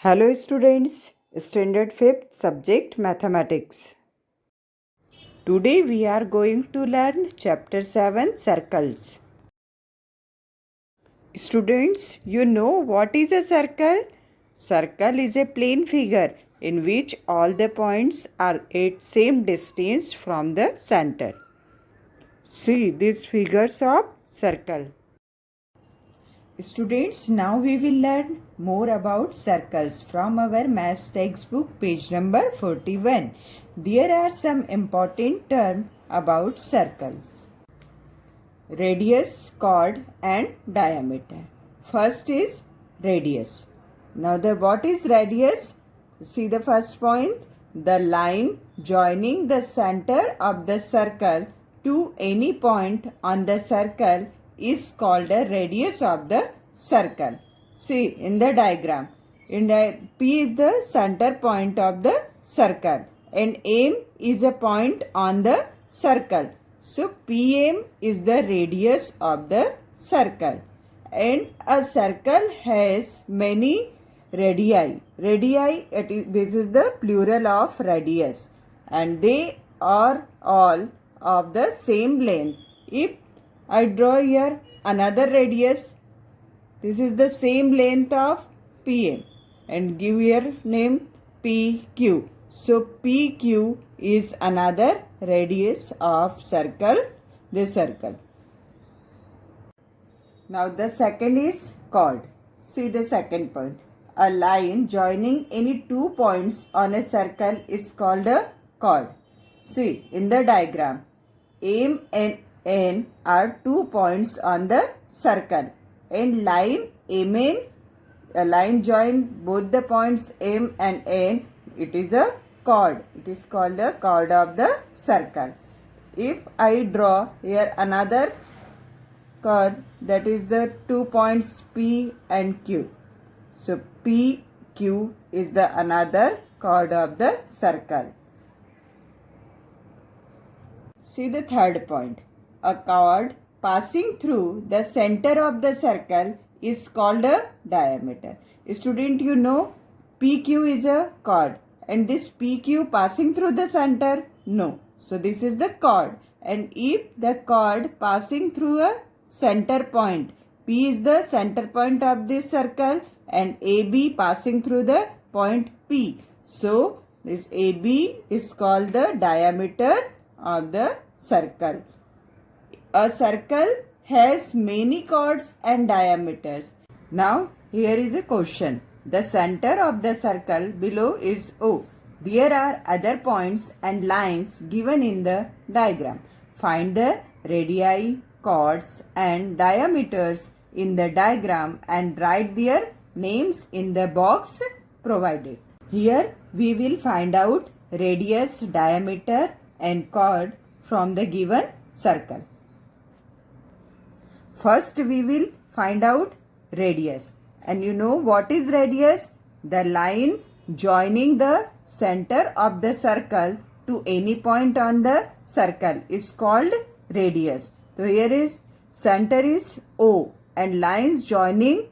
Hello students, Standard 5th subject Mathematics. Today we are going to learn Chapter 7 Circles. Students, you know what is a circle? Circle is a plane figure in which all the points are at same distance from the center. See these figures of circle. Students, now we will learn more about circles from our maths textbook, page number 41. There are some important terms about circles: radius, chord, and diameter. First is radius. Now, what is radius? See the first point. The line joining the center of the circle to any point on the circle is called the radius of the circle. See in the diagram. P is the center point of the circle and M is a point on the circle. So PM is the radius of the circle, and a circle has many radii. This is the plural of radius, and they are all of the same length. If I draw here another radius, this is the same length of PM, and give here name PQ. So PQ is another radius of this circle. Now the second is chord. See the second point. A line joining any two points on a circle is called a chord. See in the diagram, M and N are 2 points on the circle, and line MN, a line join both the points M and N, it is a chord. It is called the chord of the circle. If I draw here another chord, that is the 2 points P and Q. So PQ is the another chord of the circle. See the third point. A chord passing through the center of the circle is called a diameter. Student, you know PQ is a chord, and this PQ passing through the center? No. So this is the chord, and if the chord passing through a center point, P is the center point of this circle and AB passing through the point P. So this AB is called the diameter of the circle. A circle has many chords and diameters. Now here is a question. The center of the circle below is O. There are other points and lines given in the diagram. Find the radii, chords and diameters in the diagram and write their names in the box provided. Here we will find out radius, diameter and chord from the given circle. First we will find out radius. And you know what is radius? The line joining the center of the circle to any point on the circle is called radius. So here is center is O, and lines joining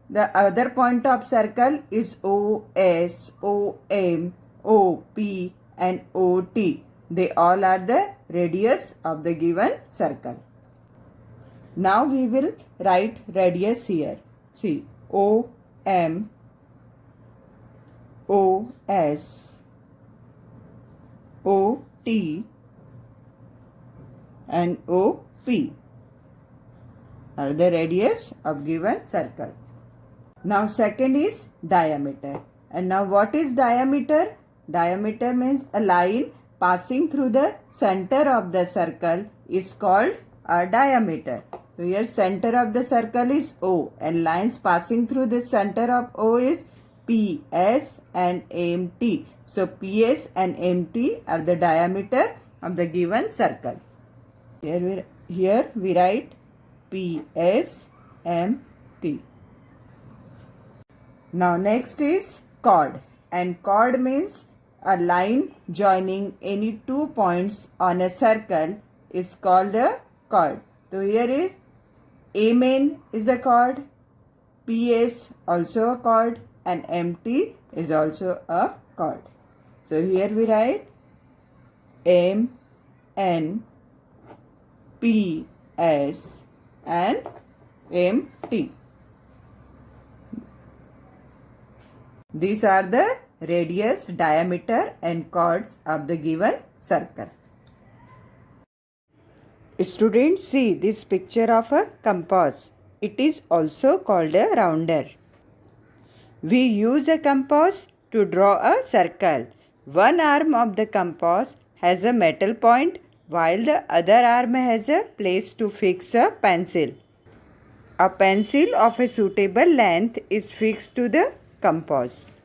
the other point of circle is OS, OM, OP and OT. They all are the radius of the given circle. Now we will write radius here. See, OM, OS, OT and OP are the radius of given circle. Now second is diameter. And now what is diameter? Diameter means a line passing through the center of the circle is called a diameter. So here center of the circle is O, and lines passing through the center of O is PS and MT. So PS and MT are the diameter of the given circle. Here we write PS, MT. Now next is chord, and chord means a line joining any 2 points on a circle is called a chord. So here is MN is a chord, PS also a chord, and empty is also a chord. So here we write M, N, P, S and M, T. These are the radius, diameter and chords of the given circle. Students, see this picture of a compass. It is also called a rounder. We use a compass to draw a circle. One arm of the compass has a metal point while the other arm has a place to fix a pencil. A pencil of a suitable length is fixed to the compass.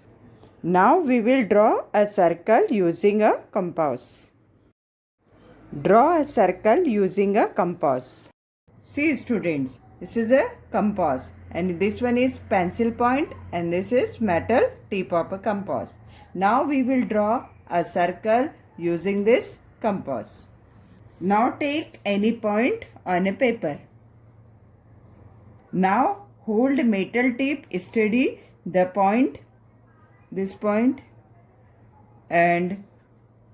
Now we will draw a circle using a compass. Draw a circle using a compass. See students, this is a compass and this one is pencil point and this is metal tip of a compass. Now we will draw a circle using this compass. Now take any point on a paper. Now hold metal tip steady the point, this point, and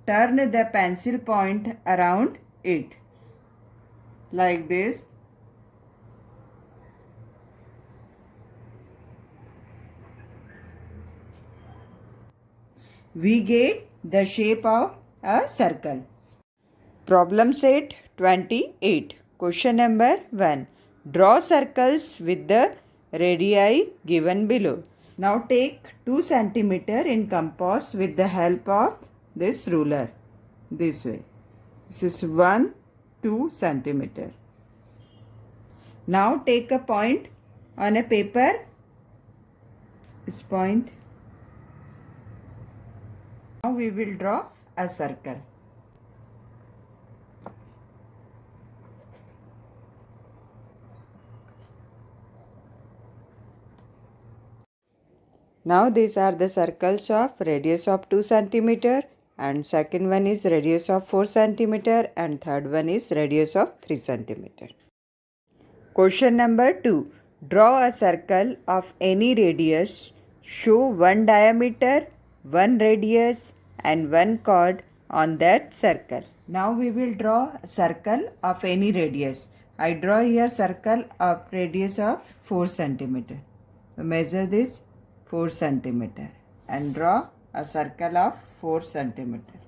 turn the pencil point around it like this. We get the shape of a circle. Problem set 28. Question number 1. Draw circles with the radii given below. Now take 2 centimeter in compass with the help of this ruler. This way. This is 2 centimeter. Now take a point on a paper. This point. Now we will draw a circle. Now these are the circles of radius of 2 centimeter and second one is radius of 4 centimeter and third one is radius of 3 centimeter. Question number 2. Draw a circle of any radius. Show one diameter, one radius and one chord on that circle. Now we will draw a circle of any radius. I draw here circle of radius of 4 centimeter. Measure this 4 centimeter and draw a circle of 4 centimeter.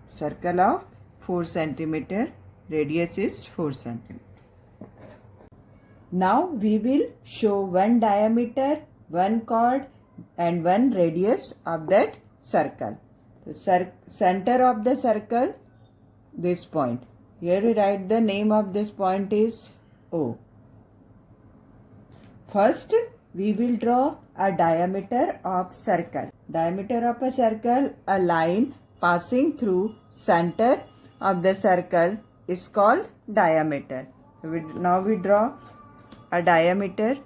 Circle of 4 centimeter, radius is 4 centimeter. Now we will show one diameter, one chord and one radius of that circle. The center of the circle, this point. Here we write the name of this point is O. First we will draw a diameter of circle. Diameter of a circle, a line passing through center of the circle is called diameter. Now we draw a diameter.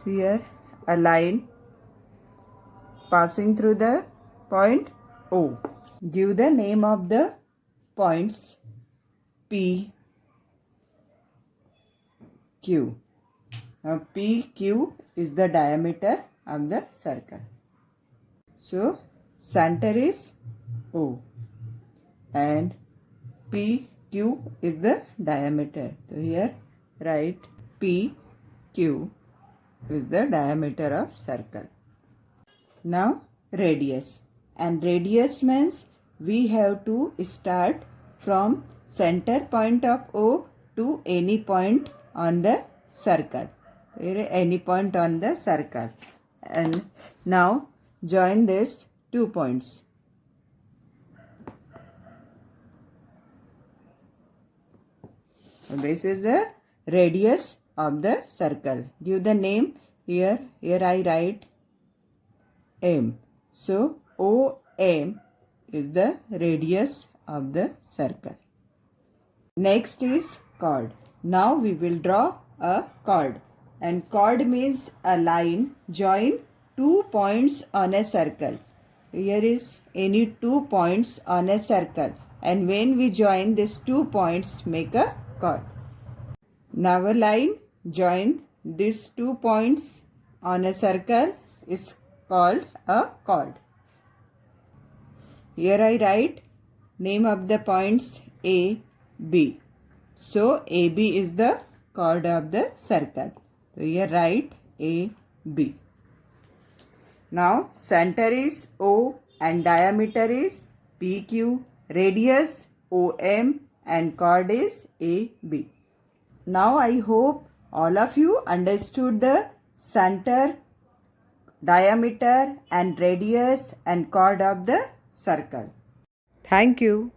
Here a line passing through the point O. Give the name of the points P, Q. Now PQ is the diameter of the circle. So center is O and PQ is the diameter. So here write PQ is the diameter of circle. Now radius, and radius means we have to start from center point of O to any point on the circle. Any point on the circle. And now join these 2 points. So this is the radius of the circle. Give the name here. Here I write M. So OM is the radius of the circle. Next is chord. Now we will draw a chord. And chord means a line join 2 points on a circle. Here is any 2 points on a circle and when we join these 2 points make a chord. Now a line join these 2 points on a circle is called a chord. Here I write name of the points A, B. So AB is the chord of the circle. So here write A, B. Now center is O and diameter is PQ, radius OM and chord is AB. Now I hope all of you understood the center, diameter and radius and chord of the circle. Thank you.